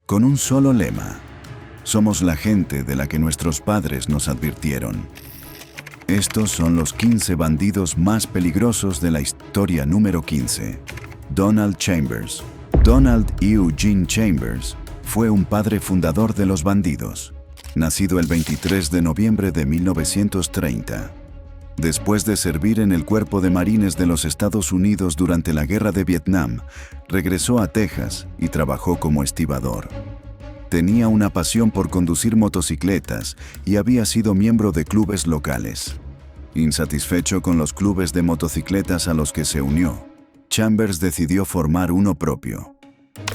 con un solo lema: somos la gente de la que nuestros padres nos advirtieron. Estos son los 15 bandidos más peligrosos de la historia. Número 15. Donald Chambers. Donald Eugene Chambers fue un padre fundador de los bandidos, nacido el 23 de noviembre de 1930. Después de servir en el Cuerpo de Marines de los Estados Unidos durante la Guerra de Vietnam, regresó a Texas y trabajó como estibador. Tenía una pasión por conducir motocicletas y había sido miembro de clubes locales. Insatisfecho con los clubes de motocicletas a los que se unió, Chambers decidió formar uno propio.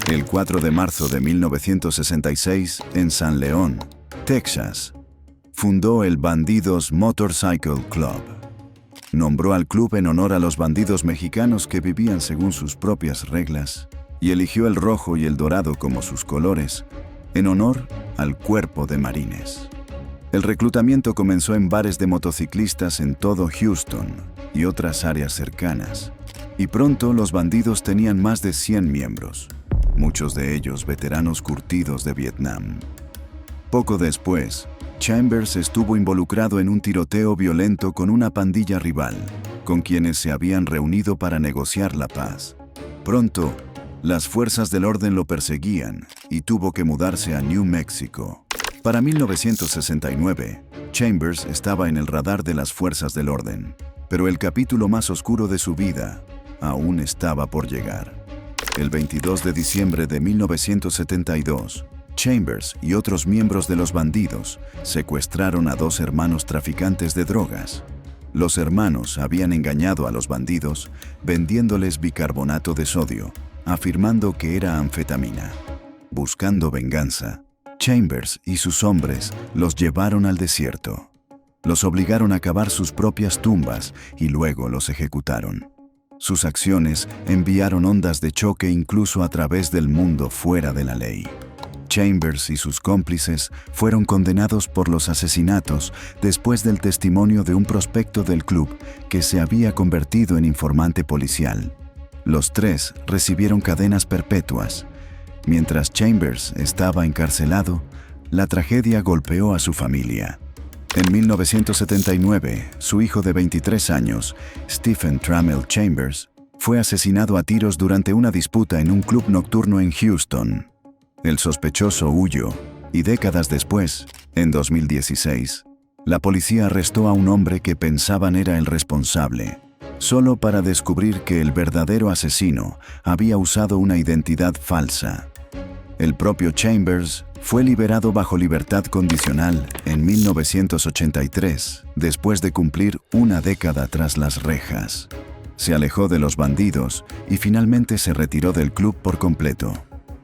El 4 de marzo de 1966, en San León, Texas, fundó el Bandidos Motorcycle Club. Nombró al club en honor a los bandidos mexicanos que vivían según sus propias reglas y eligió el rojo y el dorado como sus colores, en honor al Cuerpo de Marines. El reclutamiento comenzó en bares de motociclistas en todo Houston y otras áreas cercanas, y pronto los bandidos tenían más de 100 miembros, muchos de ellos veteranos curtidos de Vietnam. Poco después, Chambers estuvo involucrado en un tiroteo violento con una pandilla rival, con quienes se habían reunido para negociar la paz. Pronto, las fuerzas del orden lo perseguían y tuvo que mudarse a New Mexico. Para 1969, Chambers estaba en el radar de las fuerzas del orden, pero el capítulo más oscuro de su vida aún estaba por llegar. El 22 de diciembre de 1972, Chambers y otros miembros de los bandidos secuestraron a 2 hermanos traficantes de drogas. Los hermanos habían engañado a los bandidos vendiéndoles bicarbonato de sodio, afirmando que era anfetamina. Buscando venganza, Chambers y sus hombres los llevaron al desierto. Los obligaron a cavar sus propias tumbas y luego los ejecutaron. Sus acciones enviaron ondas de choque incluso a través del mundo fuera de la ley. Chambers y sus cómplices fueron condenados por los asesinatos después del testimonio de un prospecto del club que se había convertido en informante policial. Los 3 recibieron cadenas perpetuas. Mientras Chambers estaba encarcelado, la tragedia golpeó a su familia. En 1979, su hijo de 23 años, Stephen Trammell Chambers, fue asesinado a tiros durante una disputa en un club nocturno en Houston. El sospechoso huyó y décadas después, en 2016, la policía arrestó a un hombre que pensaban era el responsable, solo para descubrir que el verdadero asesino había usado una identidad falsa. El propio Chambers fue liberado bajo libertad condicional en 1983, después de cumplir una década tras las rejas. Se alejó de los bandidos y finalmente se retiró del club por completo.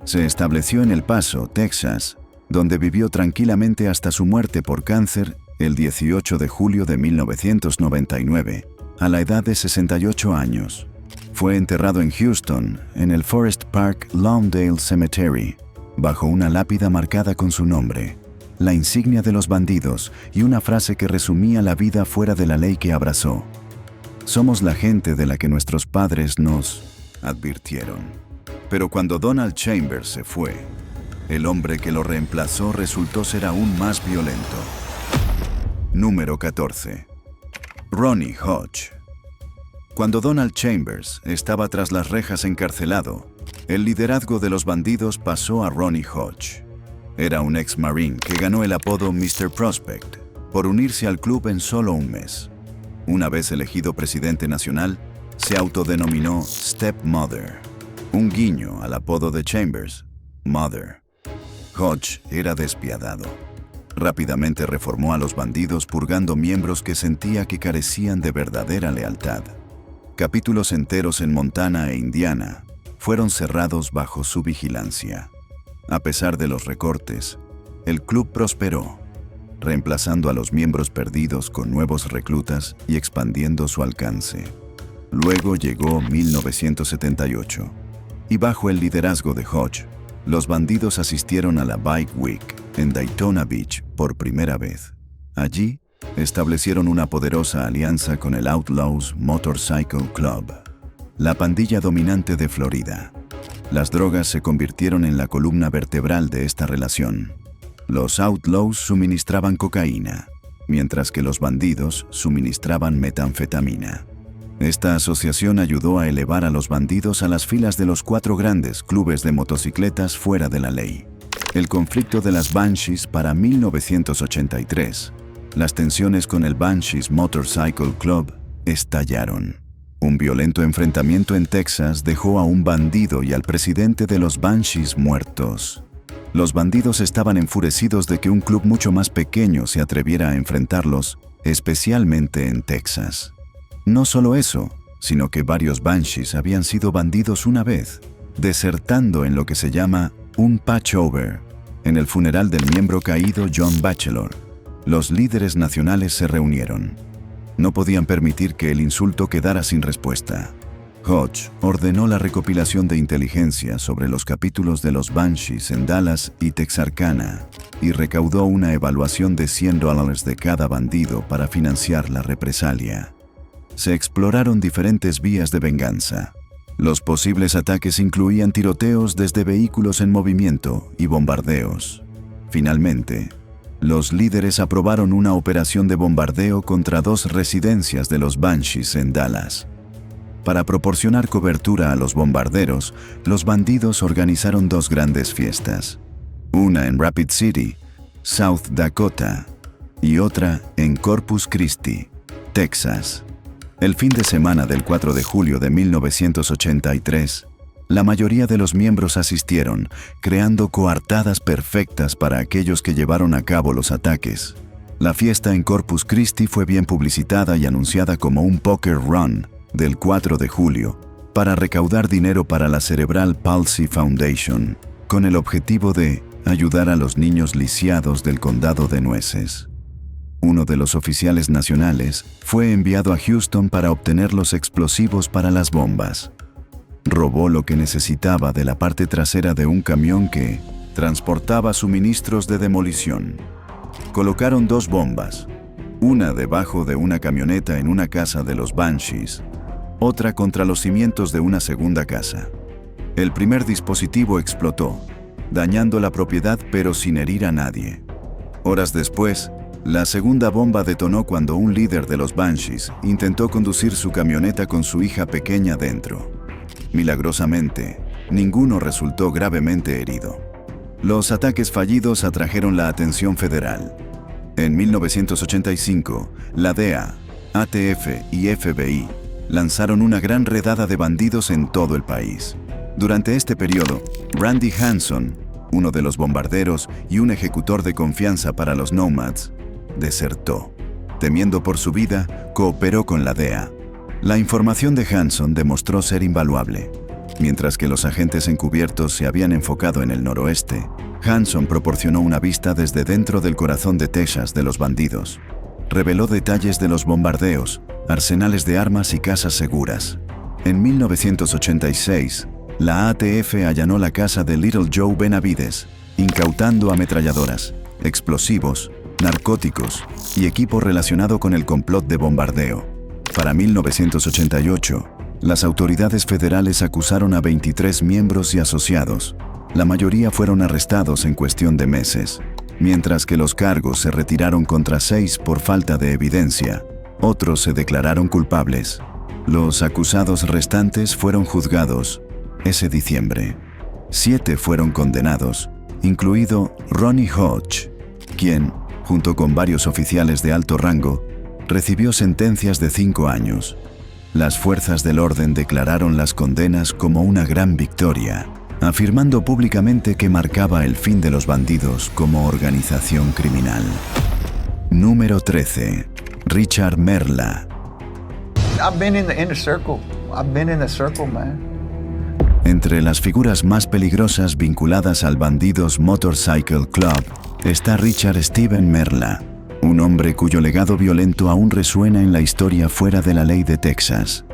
Se estableció en El Paso, Texas, donde vivió tranquilamente hasta su muerte por cáncer el 18 de julio de 1999, a la edad de 68 años. Fue enterrado en Houston, en el Forest Park Lawndale Cemetery, bajo una lápida marcada con su nombre, la insignia de los bandidos y una frase que resumía la vida fuera de la ley que abrazó. Somos la gente de la que nuestros padres nos advirtieron. Pero cuando Donald Chambers se fue, el hombre que lo reemplazó resultó ser aún más violento. Número 14. Ronnie Hodge. Cuando Donald Chambers estaba tras las rejas encarcelado, el liderazgo de los bandidos pasó a Ronnie Hodge. Era un ex-marine que ganó el apodo Mr. Prospect por unirse al club en solo un mes. Una vez elegido presidente nacional, se autodenominó Stepmother, un guiño al apodo de Chambers, Mother. Hodge era despiadado. Rápidamente reformó a los bandidos purgando miembros que sentía que carecían de verdadera lealtad. Capítulos enteros en Montana e Indiana fueron cerrados bajo su vigilancia. A pesar de los recortes, el club prosperó, reemplazando a los miembros perdidos con nuevos reclutas y expandiendo su alcance. Luego llegó 1978. Y bajo el liderazgo de Hodge, los bandidos asistieron a la Bike Week en Daytona Beach por primera vez. Allí, establecieron una poderosa alianza con el Outlaws Motorcycle Club, la pandilla dominante de Florida. Las drogas se convirtieron en la columna vertebral de esta relación. Los outlaws suministraban cocaína, mientras que los bandidos suministraban metanfetamina. Esta asociación ayudó a elevar a los bandidos a las filas de los 4 grandes clubes de motocicletas fuera de la ley. El conflicto de las Banshees para 1983. Las tensiones con el Banshees Motorcycle Club estallaron. Un violento enfrentamiento en Texas dejó a un bandido y al presidente de los Banshees muertos. Los bandidos estaban enfurecidos de que un club mucho más pequeño se atreviera a enfrentarlos, especialmente en Texas. No solo eso, sino que varios Banshees habían sido bandidos una vez, desertando en lo que se llama un patchover. En el funeral del miembro caído John Batchelor, los líderes nacionales se reunieron. No podían permitir que el insulto quedara sin respuesta. Hodge ordenó la recopilación de inteligencia sobre los capítulos de los Banshees en Dallas y Texarkana y recaudó una evaluación de $100 de cada bandido para financiar la represalia. Se exploraron diferentes vías de venganza. Los posibles ataques incluían tiroteos desde vehículos en movimiento y bombardeos. Finalmente, los líderes aprobaron una operación de bombardeo contra 2 residencias de los Banshees en Dallas. Para proporcionar cobertura a los bombarderos, los bandidos organizaron 2 grandes fiestas. Una en Rapid City, South Dakota, y otra en Corpus Christi, Texas. El fin de semana del 4 de julio de 1983, la mayoría de los miembros asistieron, creando coartadas perfectas para aquellos que llevaron a cabo los ataques. La fiesta en Corpus Christi fue bien publicitada y anunciada como un poker run del 4 de julio para recaudar dinero para la Cerebral Palsy Foundation, con el objetivo de ayudar a los niños lisiados del condado de Nueces. Uno de los oficiales nacionales fue enviado a Houston para obtener los explosivos para las bombas. Robó lo que necesitaba de la parte trasera de un camión que transportaba suministros de demolición. Colocaron 2 bombas, una debajo de una camioneta en una casa de los Banshees, otra contra los cimientos de una segunda casa. El primer dispositivo explotó, dañando la propiedad pero sin herir a nadie. Horas después, la segunda bomba detonó cuando un líder de los Banshees intentó conducir su camioneta con su hija pequeña dentro. Milagrosamente, ninguno resultó gravemente herido. Los ataques fallidos atrajeron la atención federal. En 1985, la DEA, ATF y FBI lanzaron una gran redada de bandidos en todo el país. Durante este periodo, Randy Hanson, uno de los bombarderos y un ejecutor de confianza para los Nomads, desertó. Temiendo por su vida, cooperó con la DEA. La información de Hanson demostró ser invaluable. Mientras que los agentes encubiertos se habían enfocado en el noroeste, Hanson proporcionó una vista desde dentro del corazón de Texas de los bandidos. Reveló detalles de los bombardeos, arsenales de armas y casas seguras. En 1986, la ATF allanó la casa de Little Joe Benavides, incautando ametralladoras, explosivos, narcóticos y equipo relacionado con el complot de bombardeo. Para 1988, las autoridades federales acusaron a 23 miembros y asociados. La mayoría fueron arrestados en cuestión de meses, mientras que los cargos se retiraron contra 6 por falta de evidencia. Otros se declararon culpables. Los acusados restantes fueron juzgados ese diciembre. 7 fueron condenados, incluido Ronnie Hodge, quien, junto con varios oficiales de alto rango, recibió sentencias de 5 años. Las fuerzas del orden declararon las condenas como una gran victoria, afirmando públicamente que marcaba el fin de los bandidos como organización criminal. Número 13. Richard Merla. I've been in the inner circle. I've been in the circle, man. Entre las figuras más peligrosas vinculadas al Bandidos Motorcycle Club está Richard Steven Merla, un hombre cuyo legado violento aún resuena en la historia fuera de la ley de Texas.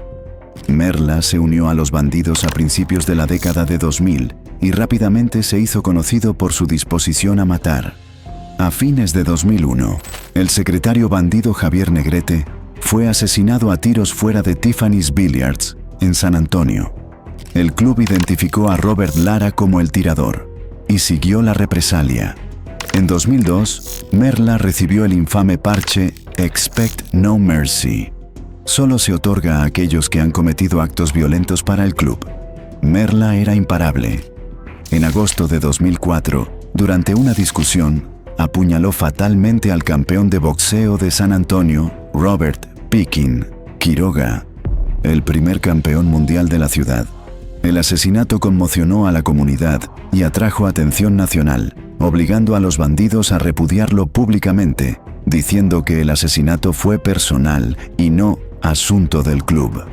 Merla se unió a los bandidos a principios de la década de 2000 y rápidamente se hizo conocido por su disposición a matar. A fines de 2001, el secretario bandido Javier Negrete fue asesinado a tiros fuera de Tiffany's Billiards, en San Antonio. El club identificó a Robert Lara como el tirador y siguió la represalia. En 2002, Merla recibió el infame parche Expect No Mercy. Solo se otorga a aquellos que han cometido actos violentos para el club. Merla era imparable. En agosto de 2004, durante una discusión, apuñaló fatalmente al campeón de boxeo de San Antonio, Robert Pikin Quiroga, el primer campeón mundial de la ciudad. El asesinato conmocionó a la comunidad y atrajo atención nacional, obligando a los bandidos a repudiarlo públicamente, diciendo que el asesinato fue personal y no asunto del club.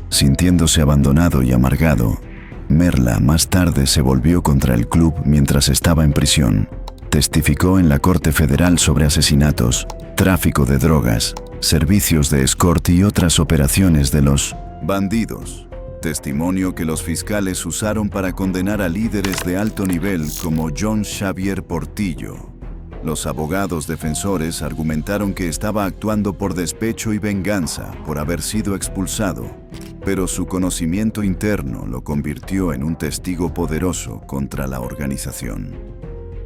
Sintiéndose abandonado y amargado, Merla más tarde se volvió contra el club mientras estaba en prisión. Testificó en la Corte Federal sobre asesinatos, tráfico de drogas, servicios de escort y otras operaciones de los bandidos. Testimonio que los fiscales usaron para condenar a líderes de alto nivel como John Xavier Portillo. Los abogados defensores argumentaron que estaba actuando por despecho y venganza por haber sido expulsado, pero su conocimiento interno lo convirtió en un testigo poderoso contra la organización.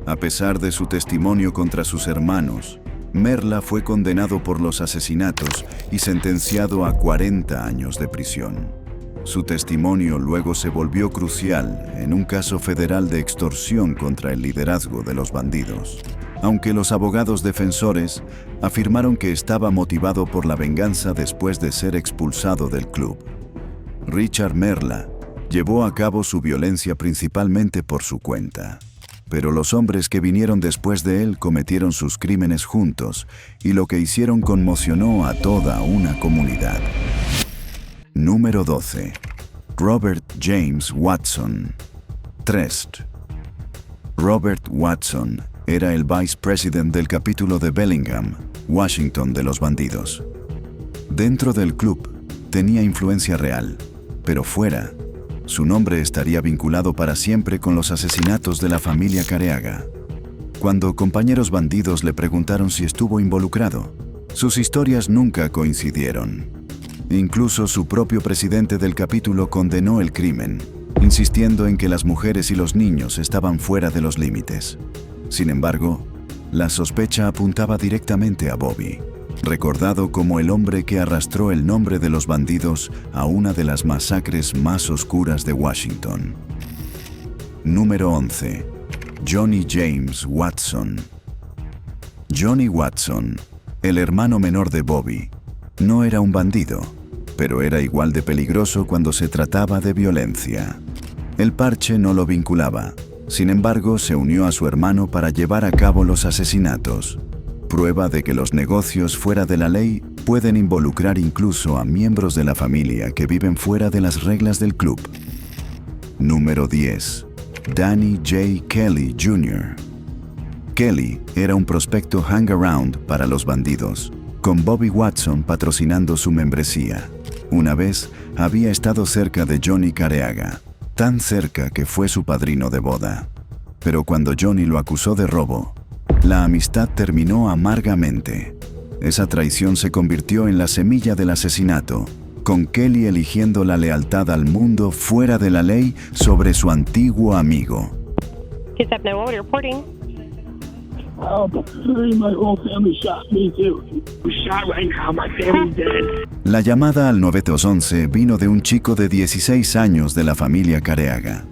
A pesar de su testimonio contra sus hermanos, Merla fue condenado por los asesinatos y sentenciado a 40 años de prisión. Su testimonio luego se volvió crucial en un caso federal de extorsión contra el liderazgo de los bandidos, aunque los abogados defensores afirmaron que estaba motivado por la venganza después de ser expulsado del club. Richard Merla llevó a cabo su violencia principalmente por su cuenta, pero los hombres que vinieron después de él cometieron sus crímenes juntos y lo que hicieron conmocionó a toda una comunidad. Número 12. Robert James Watson. Trest. Robert Watson era el vice president del capítulo de Bellingham, Washington de los bandidos. Dentro del club tenía influencia real, pero fuera, su nombre estaría vinculado para siempre con los asesinatos de la familia Careaga. Cuando compañeros bandidos le preguntaron si estuvo involucrado, sus historias nunca coincidieron. Incluso su propio presidente del capítulo condenó el crimen, insistiendo en que las mujeres y los niños estaban fuera de los límites. Sin embargo, la sospecha apuntaba directamente a Bobby, recordado como el hombre que arrastró el nombre de los bandidos a una de las masacres más oscuras de Washington. Número 11. Johnny James Watson. Johnny Watson, el hermano menor de Bobby, no era un bandido, pero era igual de peligroso cuando se trataba de violencia. El parche no lo vinculaba, sin embargo, se unió a su hermano para llevar a cabo los asesinatos. Prueba de que los negocios fuera de la ley pueden involucrar incluso a miembros de la familia que viven fuera de las reglas del club. Número 10. Danny J. Kelly Jr. Kelly era un prospecto hangaround para los bandidos, con Bobby Watson patrocinando su membresía. Una vez había estado cerca de Johnny Careaga, tan cerca que fue su padrino de boda. Pero cuando Johnny lo acusó de robo, la amistad terminó amargamente. Esa traición se convirtió en la semilla del asesinato, con Kelly eligiendo la lealtad al mundo fuera de la ley sobre su antiguo amigo. Kitsap 911 reporting. My whole family shot me too. We're shot right now. My family's dead. La llamada al 911 vino de un chico de 16 años de la familia Careaga.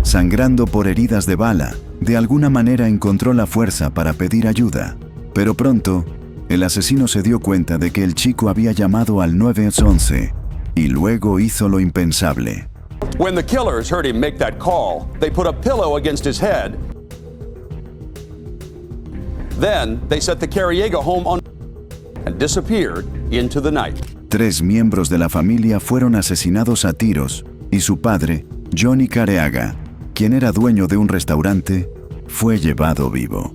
Sangrando por heridas de bala, de alguna manera encontró la fuerza para pedir ayuda. Pero pronto, el asesino se dio cuenta de que el chico había llamado al 911 y luego hizo lo impensable. When the killers heard him make that call, they put a pillow against his head. Then they set the Careaga home on and disappeared into the night. 3 miembros de la familia fueron asesinados a tiros y su padre, Johnny Careaga, quien era dueño de un restaurante, fue llevado vivo.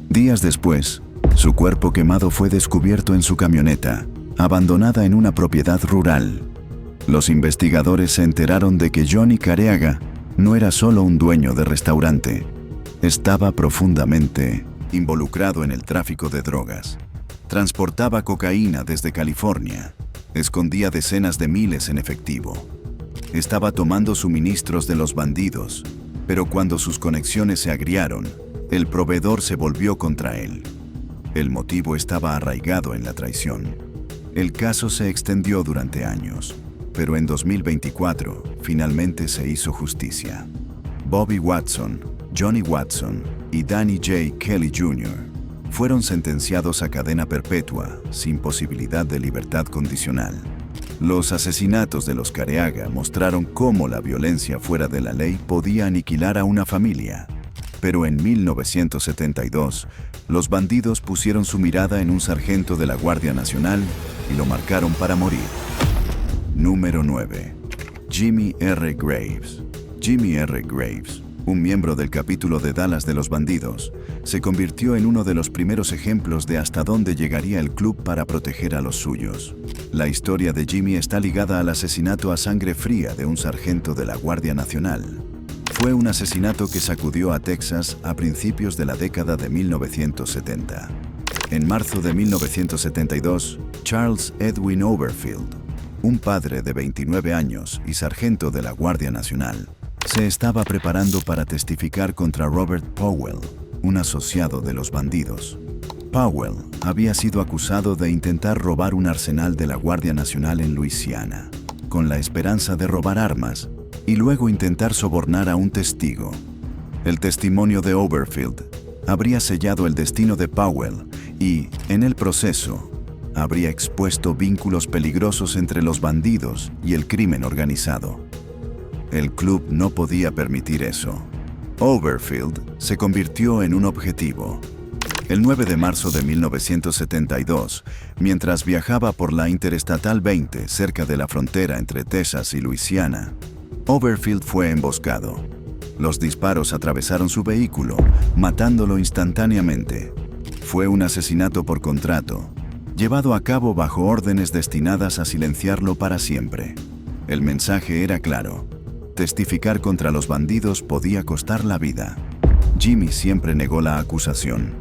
Días después, su cuerpo quemado fue descubierto en su camioneta, abandonada en una propiedad rural. Los investigadores se enteraron de que Johnny Careaga no era solo un dueño de restaurante, estaba profundamente involucrado en el tráfico de drogas. Transportaba cocaína desde California, escondía decenas de miles en efectivo. Estaba tomando suministros de los bandidos, pero cuando sus conexiones se agriaron, el proveedor se volvió contra él. El motivo estaba arraigado en la traición. El caso se extendió durante años, pero en 2024 finalmente se hizo justicia. Bobby Watson, Johnny Watson y Danny J. Kelly Jr. fueron sentenciados a cadena perpetua sin posibilidad de libertad condicional. Los asesinatos de los Careaga mostraron cómo la violencia fuera de la ley podía aniquilar a una familia. Pero en 1972, los bandidos pusieron su mirada en un sargento de la Guardia Nacional y lo marcaron para morir. Número 9. Jimmy R. Graves. Jimmy R. Graves, un miembro del capítulo de Dallas de los Bandidos, se convirtió en uno de los primeros ejemplos de hasta dónde llegaría el club para proteger a los suyos. La historia de Jimmy está ligada al asesinato a sangre fría de un sargento de la Guardia Nacional. Fue un asesinato que sacudió a Texas a principios de la década de 1970. En marzo de 1972, Charles Edwin Overfield, un padre de 29 años y sargento de la Guardia Nacional, se estaba preparando para testificar contra Robert Powell, un asociado de los bandidos. Powell había sido acusado de intentar robar un arsenal de la Guardia Nacional en Luisiana, con la esperanza de robar armas y luego intentar sobornar a un testigo. El testimonio de Overfield habría sellado el destino de Powell y, en el proceso, habría expuesto vínculos peligrosos entre los bandidos y el crimen organizado. El club no podía permitir eso. Overfield se convirtió en un objetivo. El 9 de marzo de 1972, mientras viajaba por la Interestatal 20 cerca de la frontera entre Texas y Luisiana, Overfield fue emboscado. Los disparos atravesaron su vehículo, matándolo instantáneamente. Fue un asesinato por contrato, llevado a cabo bajo órdenes destinadas a silenciarlo para siempre. El mensaje era claro: testificar contra los bandidos podía costar la vida. Jimmy siempre negó la acusación.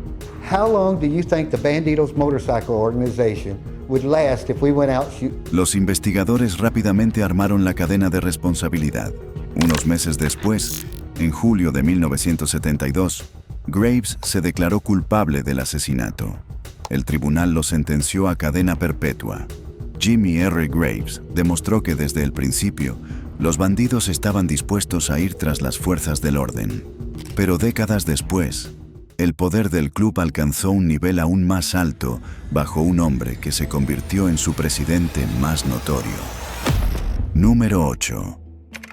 How long do you think the Bandidos Motorcycle Organization would last if we went out Los investigadores rápidamente armaron la cadena de responsabilidad. Unos meses después, en julio de 1972, Graves se declaró culpable del asesinato. El tribunal lo sentenció a cadena perpetua. Jimmy R. Graves demostró que desde el principio, los bandidos estaban dispuestos a ir tras las fuerzas del orden. Pero décadas después, el poder del club alcanzó un nivel aún más alto bajo un hombre que se convirtió en su presidente más notorio. Número 8.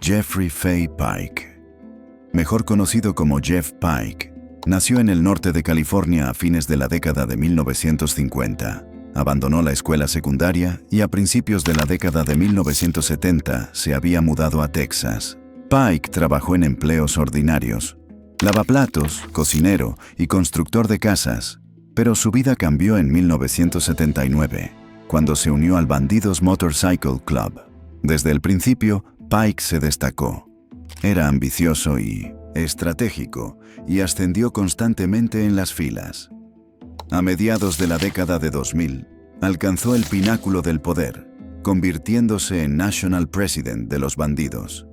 Jeffrey Fay Pike. Mejor conocido como Jeff Pike, nació en el norte de California a fines de la década de 1950. Abandonó la escuela secundaria y a principios de la década de 1970 se había mudado a Texas. Pike trabajó en empleos ordinarios: lavaplatos, cocinero y constructor de casas, pero su vida cambió en 1979, cuando se unió al Bandidos Motorcycle Club. Desde el principio, Pike se destacó. Era ambicioso y estratégico, y ascendió constantemente en las filas. A mediados de la década de 2000, alcanzó el pináculo del poder, convirtiéndose en National President de los Bandidos.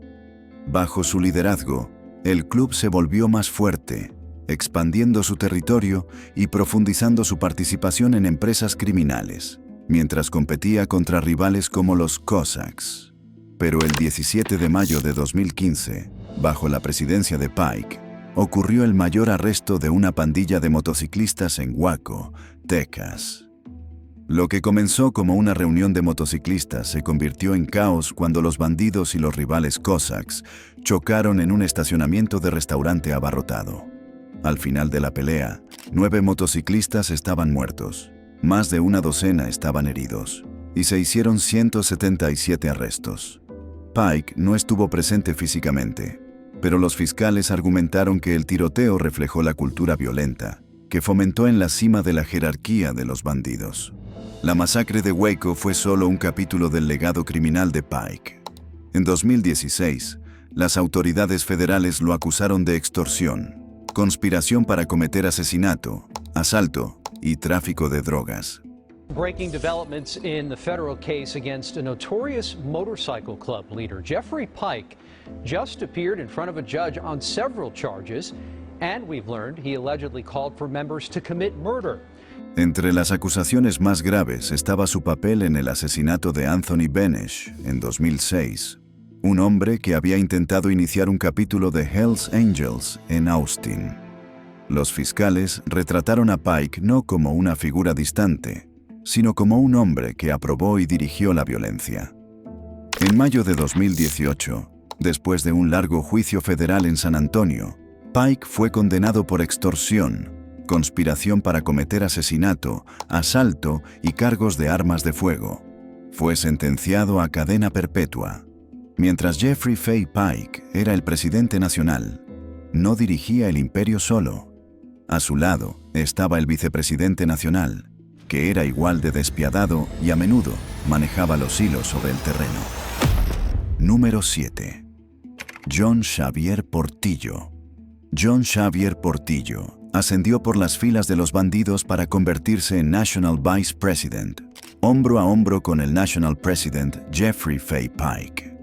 Bajo su liderazgo, el club se volvió más fuerte, expandiendo su territorio y profundizando su participación en empresas criminales, mientras competía contra rivales como los Cossacks. Pero el 17 de mayo de 2015, bajo la presidencia de Pike, ocurrió el mayor arresto de una pandilla de motociclistas en Waco, Texas. Lo que comenzó como una reunión de motociclistas se convirtió en caos cuando los bandidos y los rivales Cossacks chocaron en un estacionamiento de restaurante abarrotado. Al final de la pelea, 9 motociclistas estaban muertos, más de una docena estaban heridos, y se hicieron 177 arrestos. Pike no estuvo presente físicamente, pero los fiscales argumentaron que el tiroteo reflejó la cultura violenta que fomentó en la cima de la jerarquía de los bandidos. La masacre de Waco fue solo un capítulo del legado criminal de Pike. En 2016, las autoridades federales lo acusaron de extorsión, conspiración para cometer asesinato, asalto y tráfico de drogas. Breaking developments in the federal case against a notorious motorcycle club leader. Jeffrey Pike just appeared in front of a judge on several charges, and we've learned he allegedly called for members to commit murder. Entre las acusaciones más graves estaba su papel en el asesinato de Anthony Benesch en 2006, un hombre que había intentado iniciar un capítulo de Hells Angels en Austin. Los fiscales retrataron a Pike no como una figura distante, sino como un hombre que aprobó y dirigió la violencia. En mayo de 2018, después de un largo juicio federal en San Antonio, Pike fue condenado por extorsión, conspiración para cometer asesinato, asalto y cargos de armas de fuego. Fue sentenciado a cadena perpetua. Mientras Jeffrey Fay Pike era el presidente nacional, no dirigía el imperio solo. A su lado estaba el vicepresidente nacional, que era igual de despiadado y a menudo manejaba los hilos sobre el terreno. Número 7. John Xavier Portillo. John Xavier Portillo ascendió por las filas de los bandidos para convertirse en National Vice President, hombro a hombro con el National President Jeffrey Fay Pike.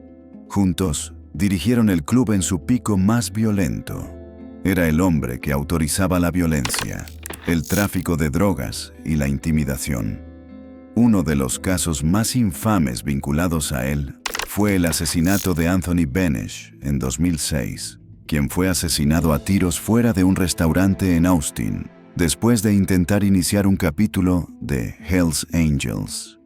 Juntos, dirigieron el club en su pico más violento. Era el hombre que autorizaba la violencia, el tráfico de drogas y la intimidación. Uno de los casos más infames vinculados a él fue el asesinato de Anthony Benesch en 2006, quien fue asesinado a tiros fuera de un restaurante en Austin, después de intentar iniciar un capítulo de Hells Angels.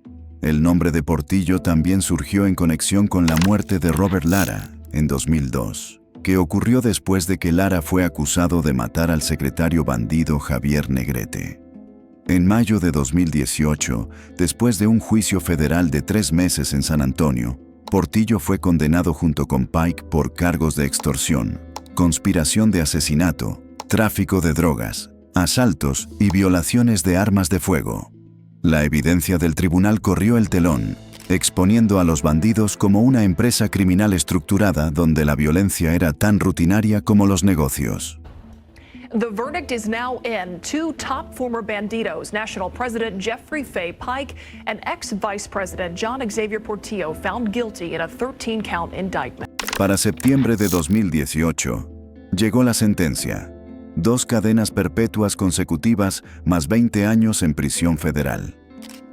El nombre de Portillo también surgió en conexión con la muerte de Robert Lara en 2002. Que ocurrió después de que Lara fue acusado de matar al secretario bandido Javier Negrete. En mayo de 2018, después de un juicio federal de 3 meses en San Antonio, Portillo fue condenado junto con Pike por cargos de extorsión, conspiración de asesinato, tráfico de drogas, asaltos y violaciones de armas de fuego. La evidencia del tribunal corrió el telón, exponiendo a los bandidos como una empresa criminal estructurada donde la violencia era tan rutinaria como los negocios. The verdict is now in. 2 top former bandidos, National President Jeffrey Fay Pike and ex-Vice President John Xavier Portillo, found guilty in a 13-count indictment. Para septiembre de 2018, llegó la sentencia. 2 cadenas perpetuas consecutivas más 20 años en prisión federal.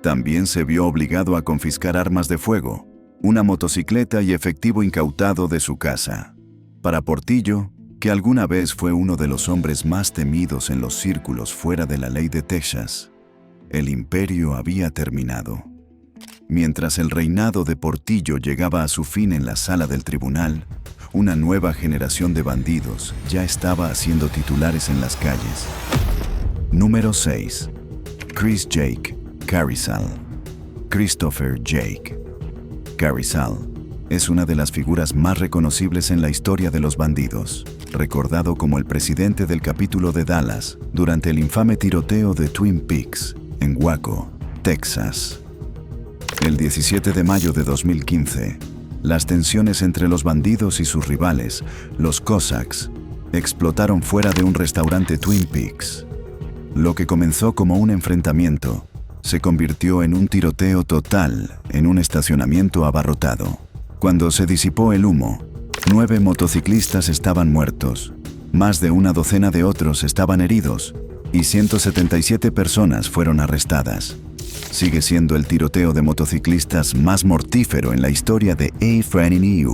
También se vio obligado a confiscar armas de fuego, una motocicleta y efectivo incautado de su casa. Para Portillo, que alguna vez fue uno de los hombres más temidos en los círculos fuera de la ley de Texas, el imperio había terminado. Mientras el reinado de Portillo llegaba a su fin en la sala del tribunal, una nueva generación de bandidos ya estaba haciendo titulares en las calles. Número 6. Chris Jake Carrizal. Christopher Jake Carrizal es una de las figuras más reconocibles en la historia de los bandidos, recordado como el presidente del capítulo de Dallas durante el infame tiroteo de Twin Peaks en Waco, Texas. El 17 de mayo de 2015, las tensiones entre los bandidos y sus rivales, los Cossacks, explotaron fuera de un restaurante Twin Peaks. Lo que comenzó como un enfrentamiento se convirtió en un tiroteo total en un estacionamiento abarrotado. Cuando se disipó el humo, 9 motociclistas estaban muertos, más de una docena de otros estaban heridos y 177 personas fueron arrestadas. Sigue siendo el tiroteo de motociclistas más mortífero en la historia de A-Frenny.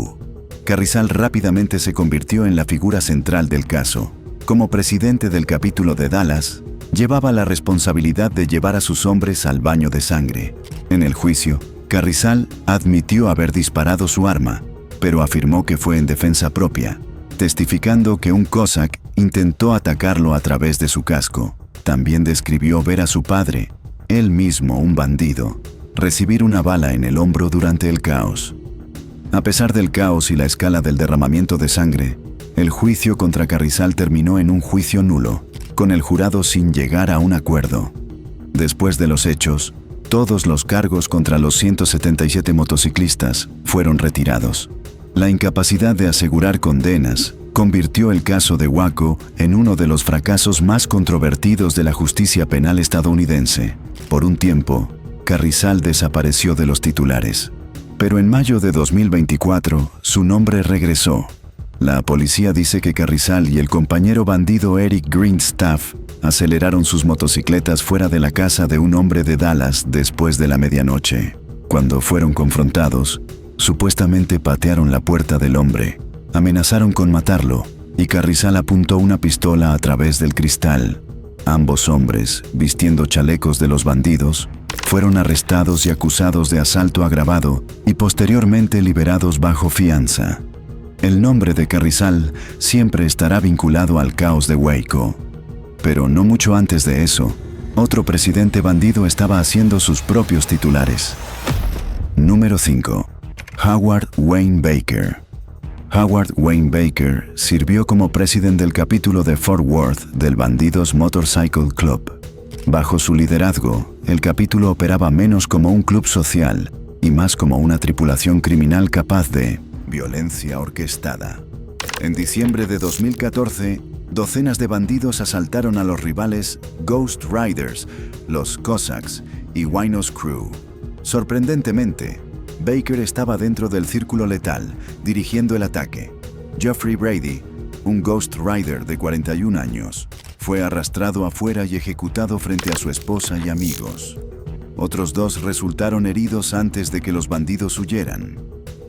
Carrizal rápidamente se convirtió en la figura central del caso. Como presidente del capítulo de Dallas, llevaba la responsabilidad de llevar a sus hombres al baño de sangre. En el juicio, Carrizal admitió haber disparado su arma, pero afirmó que fue en defensa propia, testificando que un Cossack intentó atacarlo a través de su casco. También describió ver a su padre, él mismo un bandido, recibir una bala en el hombro durante el caos. A pesar del caos y la escala del derramamiento de sangre, el juicio contra Carrizal terminó en un juicio nulo, con el jurado sin llegar a un acuerdo. Después de los hechos, todos los cargos contra los 177 motociclistas fueron retirados. La incapacidad de asegurar condenas convirtió el caso de Waco en uno de los fracasos más controvertidos de la justicia penal estadounidense. Por un tiempo, Carrizal desapareció de los titulares. Pero en mayo de 2024, su nombre regresó. La policía dice que Carrizal y el compañero bandido Eric Greenstaff aceleraron sus motocicletas fuera de la casa de un hombre de Dallas después de la medianoche. Cuando fueron confrontados, supuestamente patearon la puerta del hombre, amenazaron con matarlo y Carrizal apuntó una pistola a través del cristal. Ambos hombres, vistiendo chalecos de los bandidos, fueron arrestados y acusados de asalto agravado y posteriormente liberados bajo fianza. El nombre de Carrizal siempre estará vinculado al caos de Waco. Pero no mucho antes de eso, otro presidente bandido estaba haciendo sus propios titulares. Número 5. Howard Wayne Baker. Howard Wayne Baker sirvió como presidente del capítulo de Fort Worth del Bandidos Motorcycle Club. Bajo su liderazgo, el capítulo operaba menos como un club social y más como una tripulación criminal capaz de violencia orquestada. En diciembre de 2014, docenas de bandidos asaltaron a los rivales Ghost Riders, los Cossacks y Winos Crew. Sorprendentemente, Baker estaba dentro del círculo letal, dirigiendo el ataque. Geoffrey Brady, un Ghost Rider de 41 años, fue arrastrado afuera y ejecutado frente a su esposa y amigos. Otros dos resultaron heridos antes de que los bandidos huyeran.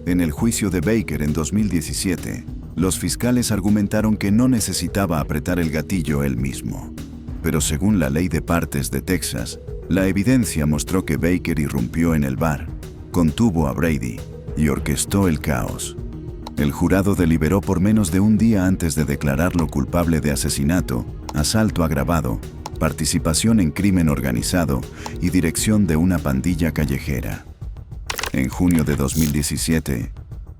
En el juicio de Baker en 2017, los fiscales argumentaron que no necesitaba apretar el gatillo él mismo. Pero según la ley de partes de Texas, la evidencia mostró que Baker irrumpió en el bar, contuvo a Brady y orquestó el caos. El jurado deliberó por menos de un día antes de declararlo culpable de asesinato, asalto agravado, participación en crimen organizado y dirección de una pandilla callejera. En junio de 2017,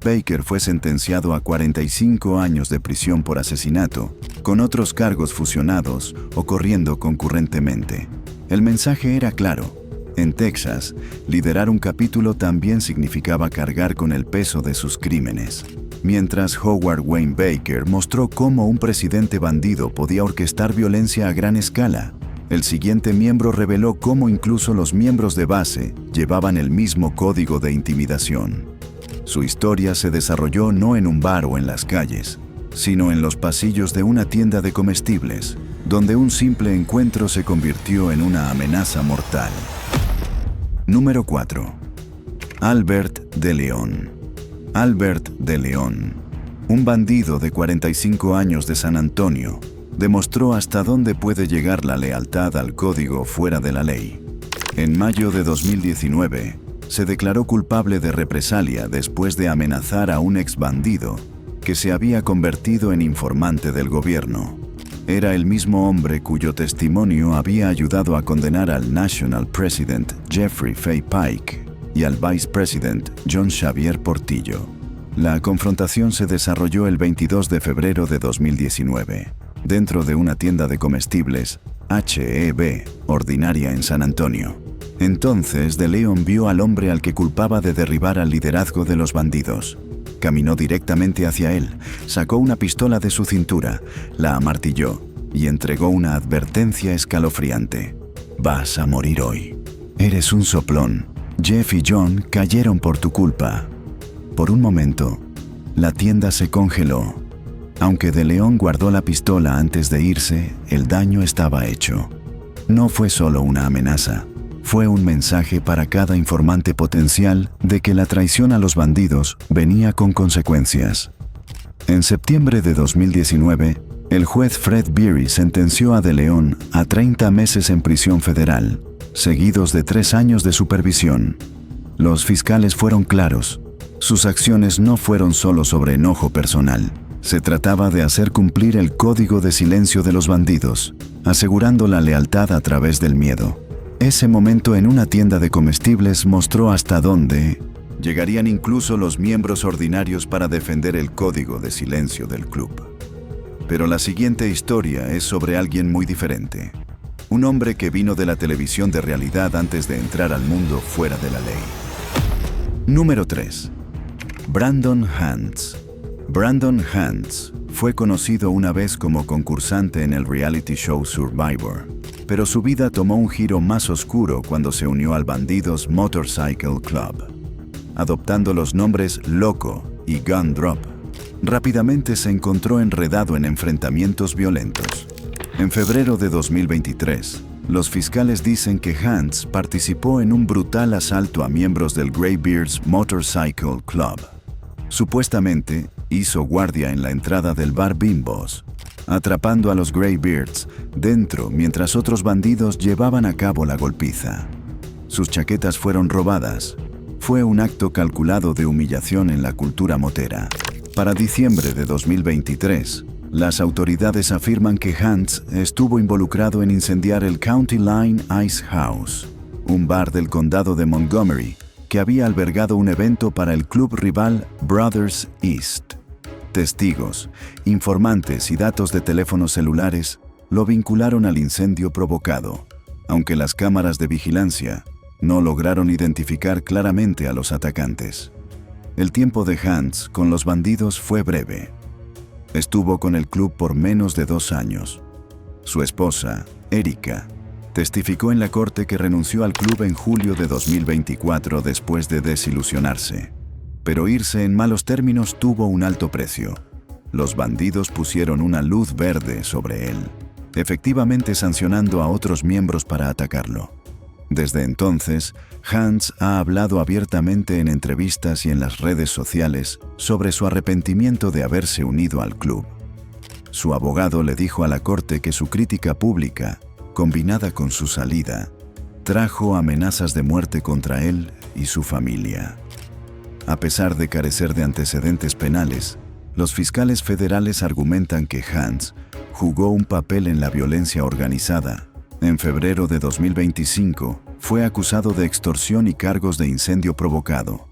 Baker fue sentenciado a 45 años de prisión por asesinato, con otros cargos fusionados ocurriendo concurrentemente. El mensaje era claro. En Texas, liderar un capítulo también significaba cargar con el peso de sus crímenes. Mientras Howard Wayne Baker mostró cómo un presidente bandido podía orquestar violencia a gran escala, el siguiente miembro reveló cómo incluso los miembros de base llevaban el mismo código de intimidación. Su historia se desarrolló no en un bar o en las calles, sino en los pasillos de una tienda de comestibles, donde un simple encuentro se convirtió en una amenaza mortal. Número 4. Albert de León. Albert de León, un bandido de 45 años de San Antonio, demostró hasta dónde puede llegar la lealtad al código fuera de la ley. En mayo de 2019, se declaró culpable de represalia después de amenazar a un ex bandido que se había convertido en informante del gobierno. Era el mismo hombre cuyo testimonio había ayudado a condenar al National President Jeffrey Fay Pike y al Vice President John Xavier Portillo. La confrontación se desarrolló el 22 de febrero de 2019, dentro de una tienda de comestibles, H.E.B., ordinaria en San Antonio. Entonces, De León vio al hombre al que culpaba de derribar al liderazgo de los bandidos. Caminó directamente hacia él, sacó una pistola de su cintura, la amartilló y entregó una advertencia escalofriante. Vas a morir hoy. Eres un soplón. Jeff y John cayeron por tu culpa. Por un momento, la tienda se congeló. Aunque De León guardó la pistola antes de irse, el daño estaba hecho. No fue solo una amenaza. Fue un mensaje para cada informante potencial de que la traición a los bandidos venía con consecuencias. En septiembre de 2019, el juez Fred Beery sentenció a De León a 30 meses en prisión federal, seguidos de 3 años de supervisión. Los fiscales fueron claros. Sus acciones no fueron solo sobre enojo personal. Se trataba de hacer cumplir el código de silencio de los bandidos, asegurando la lealtad a través del miedo. Ese momento en una tienda de comestibles mostró hasta dónde llegarían incluso los miembros ordinarios para defender el código de silencio del club. Pero la siguiente historia es sobre alguien muy diferente. Un hombre que vino de la televisión de realidad antes de entrar al mundo fuera de la ley. Número 3. Brandon Hantz. Brandon Hantz fue conocido una vez como concursante en el reality show Survivor. pero su vida tomó un giro más oscuro cuando se unió al Bandidos Motorcycle Club. Adoptando los nombres Loco y Gun Drop, rápidamente se encontró enredado en enfrentamientos violentos. En febrero de 2023, los fiscales dicen que Hans participó en un brutal asalto a miembros del Greybeards Motorcycle Club. Supuestamente, hizo guardia en la entrada del bar Bimbos, atrapando a los Greybeards dentro mientras otros bandidos llevaban a cabo la golpiza. Sus chaquetas fueron robadas. Fue un acto calculado de humillación en la cultura motera. Para diciembre de 2023, las autoridades afirman que Hans estuvo involucrado en incendiar el County Line Ice House, un bar del condado de Montgomery que había albergado un evento para el club rival Brothers East. Testigos, informantes y datos de teléfonos celulares lo vincularon al incendio provocado, aunque las cámaras de vigilancia no lograron identificar claramente a los atacantes. El tiempo de Hans con los bandidos fue breve. Estuvo con el club por menos de 2 años. Su esposa, Erika, testificó en la corte que renunció al club en julio de 2024 después de desilusionarse. Pero irse en malos términos tuvo un alto precio. Los bandidos pusieron una luz verde sobre él, efectivamente sancionando a otros miembros para atacarlo. Desde entonces, Hans ha hablado abiertamente en entrevistas y en las redes sociales sobre su arrepentimiento de haberse unido al club. Su abogado le dijo a la corte que su crítica pública, combinada con su salida, trajo amenazas de muerte contra él y su familia. A pesar de carecer de antecedentes penales, los fiscales federales argumentan que Hans jugó un papel en la violencia organizada. En febrero de 2025, fue acusado de extorsión y cargos de incendio provocado,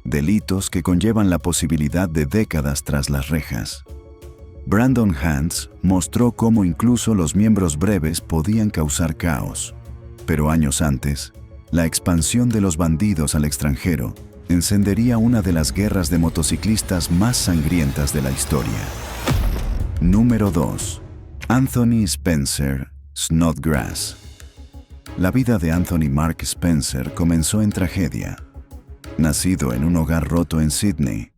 delitos que conllevan la posibilidad de décadas tras las rejas. Brandon Hans mostró cómo incluso los miembros breves podían causar caos, pero años antes, la expansión de los bandidos al extranjero encendería una de las guerras de motociclistas más sangrientas de la historia. Número 2. Anthony Spencer Snodgrass. La vida de Anthony Mark Spencer comenzó en tragedia. Nacido en un hogar roto en Sydney,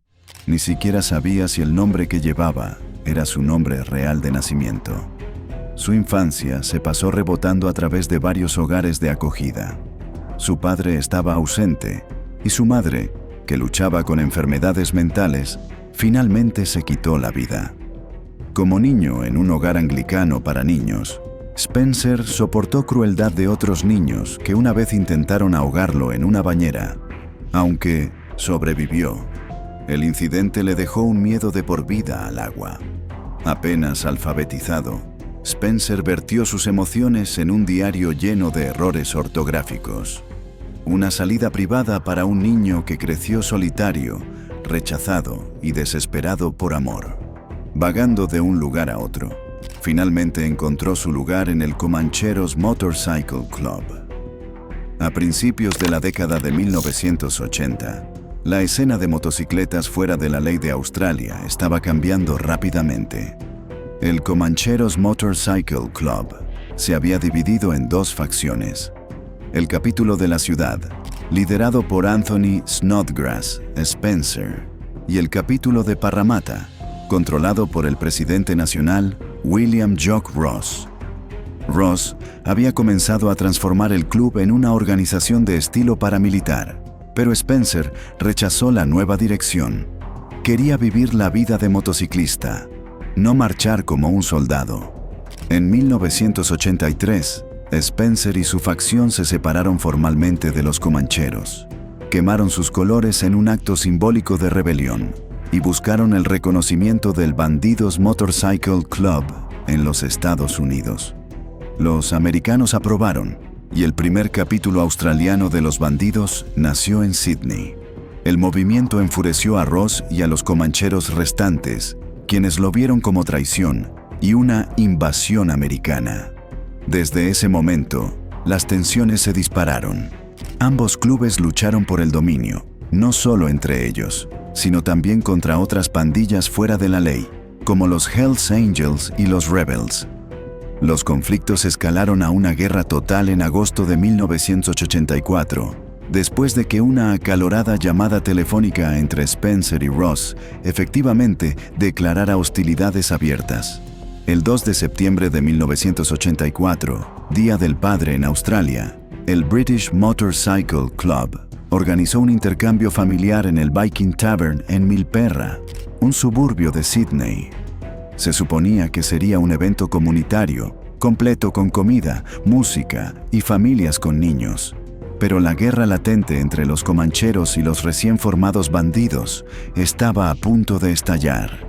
ni siquiera sabía si el nombre que llevaba era su nombre real de nacimiento. Su infancia se pasó rebotando a través de varios hogares de acogida. Su padre estaba ausente y su madre, que luchaba con enfermedades mentales, finalmente se quitó la vida. Como niño en un hogar anglicano para niños, Spencer soportó crueldad de otros niños que una vez intentaron ahogarlo en una bañera. Aunque sobrevivió, el incidente le dejó un miedo de por vida al agua. Apenas alfabetizado, Spencer vertió sus emociones en un diario lleno de errores ortográficos. Una salida privada para un niño que creció solitario, rechazado y desesperado por amor. Vagando de un lugar a otro, finalmente encontró su lugar en el Comancheros Motorcycle Club. A principios de la década de 1980, la escena de motocicletas fuera de la ley de Australia estaba cambiando rápidamente. El Comancheros Motorcycle Club se había dividido en 2 facciones. El capítulo de la ciudad, liderado por Anthony Snodgrass Spencer, y el capítulo de Parramatta, controlado por el presidente nacional William Jock Ross. Ross había comenzado a transformar el club en una organización de estilo paramilitar, pero Spencer rechazó la nueva dirección. Quería vivir la vida de motociclista, no marchar como un soldado. En 1983, Spencer y su facción se separaron formalmente de los comancheros. Quemaron sus colores en un acto simbólico de rebelión y buscaron el reconocimiento del Bandidos Motorcycle Club en los Estados Unidos. Los americanos aprobaron, y el primer capítulo australiano de los bandidos nació en Sydney. El movimiento enfureció a Ross y a los comancheros restantes, quienes lo vieron como traición y una invasión americana. Desde ese momento, las tensiones se dispararon. Ambos clubes lucharon por el dominio, no solo entre ellos, sino también contra otras pandillas fuera de la ley, como los Hells Angels y los Rebels. Los conflictos escalaron a una guerra total en agosto de 1984, después de que una acalorada llamada telefónica entre Spencer y Ross efectivamente declarara hostilidades abiertas. El 2 de septiembre de 1984, Día del Padre en Australia, el British Motorcycle Club organizó un intercambio familiar en el Viking Tavern en Milperra, un suburbio de Sydney. Se suponía que sería un evento comunitario, completo con comida, música y familias con niños. Pero la guerra latente entre los comancheros y los recién formados bandidos estaba a punto de estallar.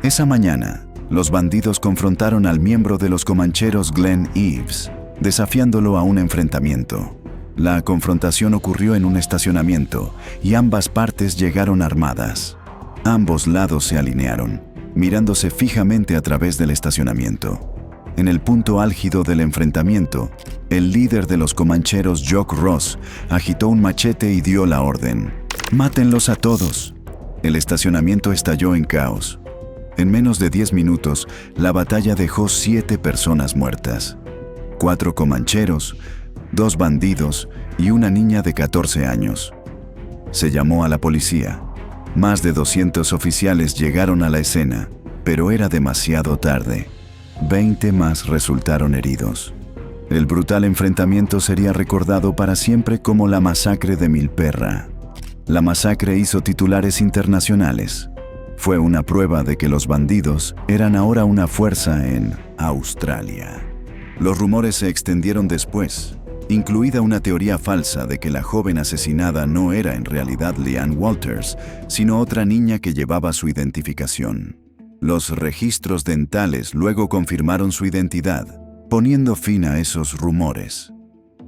Esa mañana, los bandidos confrontaron al miembro de los comancheros Glenn Eves, desafiándolo a un enfrentamiento. La confrontación ocurrió en un estacionamiento y ambas partes llegaron armadas. Ambos lados se alinearon, mirándose fijamente a través del estacionamiento. En el punto álgido del enfrentamiento, el líder de los comancheros, Jock Ross, agitó un machete y dio la orden: ¡mátenlos a todos! El estacionamiento estalló en caos. En menos de 10 minutos, la batalla dejó 7 personas muertas. 4 comancheros, 2 bandidos y una niña de 14 años. Se llamó a la policía. Más de 200 oficiales llegaron a la escena, pero era demasiado tarde. 20 más resultaron heridos. El brutal enfrentamiento sería recordado para siempre como la masacre de Milperra. La masacre hizo titulares internacionales. Fue una prueba de que los bandidos eran ahora una fuerza en Australia. Los rumores se extendieron después, incluida una teoría falsa de que la joven asesinada no era en realidad Leanne Walters, sino otra niña que llevaba su identificación. Los registros dentales luego confirmaron su identidad, poniendo fin a esos rumores.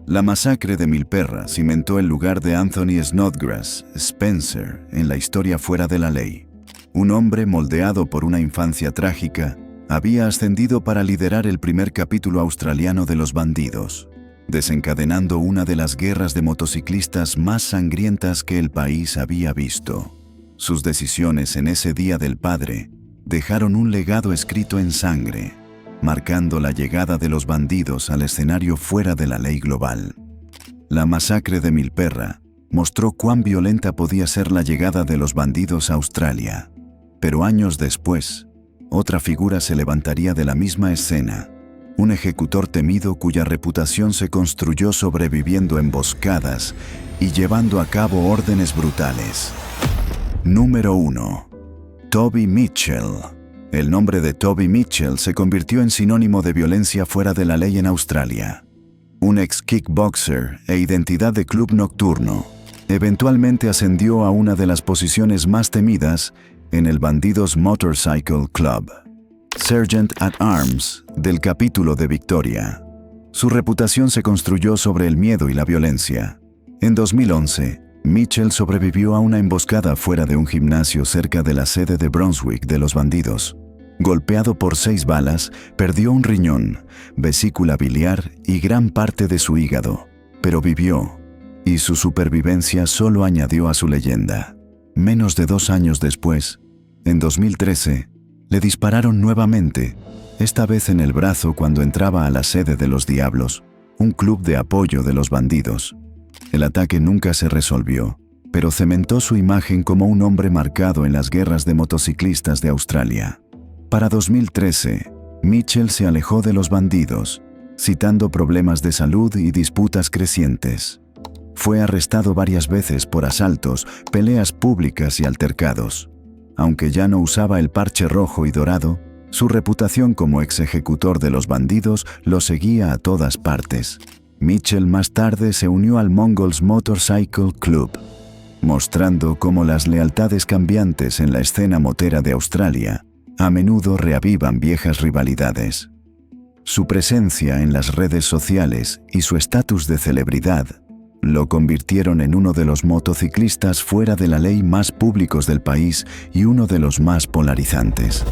La masacre de Milperra cimentó el lugar de Anthony Snodgrass Spencer en la historia fuera de la ley. Un hombre moldeado por una infancia trágica había ascendido para liderar el primer capítulo australiano de los bandidos, desencadenando una de las guerras de motociclistas más sangrientas que el país había visto. Sus decisiones en ese Día del Padre dejaron un legado escrito en sangre, marcando la llegada de los bandidos al escenario fuera de la ley global. La masacre de Milperra mostró cuán violenta podía ser la llegada de los bandidos a Australia. Pero años después, otra figura se levantaría de la misma escena, un ejecutor temido cuya reputación se construyó sobreviviendo emboscadas y llevando a cabo órdenes brutales. Número 1. Toby Mitchell. El nombre de Toby Mitchell se convirtió en sinónimo de violencia fuera de la ley en Australia. Un ex kickboxer e identidad de club nocturno, eventualmente ascendió a una de las posiciones más temidas en el Bandidos Motorcycle Club, Sergeant at Arms del capítulo de Victoria. Su reputación se construyó sobre el miedo y la violencia. En 2011, Mitchell sobrevivió a una emboscada fuera de un gimnasio cerca de la sede de Brunswick de los bandidos. Golpeado por 6 balas, perdió un riñón, vesícula biliar y gran parte de su hígado, pero vivió, y su supervivencia solo añadió a su leyenda. Menos de 2 años después, en 2013, le dispararon nuevamente, esta vez en el brazo cuando entraba a la sede de los Diablos, un club de apoyo de los bandidos. El ataque nunca se resolvió, pero cementó su imagen como un hombre marcado en las guerras de motociclistas de Australia. Para 2013, Mitchell se alejó de los bandidos, citando problemas de salud y disputas crecientes. Fue arrestado varias veces por asaltos, peleas públicas y altercados. Aunque ya no usaba el parche rojo y dorado, su reputación como ex ejecutor de los bandidos lo seguía a todas partes. Mitchell más tarde se unió al Mongols Motorcycle Club, mostrando cómo las lealtades cambiantes en la escena motera de Australia a menudo reavivan viejas rivalidades. Su presencia en las redes sociales y su estatus de celebridad lo convirtieron en uno de los motociclistas fuera de la ley más públicos del país y uno de los más polarizantes.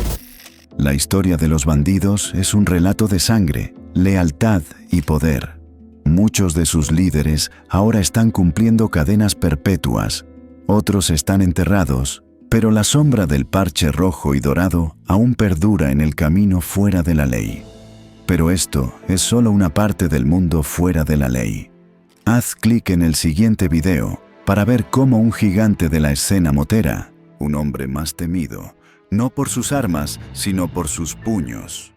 La historia de los bandidos es un relato de sangre, lealtad y poder. Muchos de sus líderes ahora están cumpliendo cadenas perpetuas, otros están enterrados, pero la sombra del parche rojo y dorado aún perdura en el camino fuera de la ley. Pero esto es solo una parte del mundo fuera de la ley. Haz clic en el siguiente video para ver cómo un gigante de la escena motera, un hombre más temido, no por sus armas, sino por sus puños,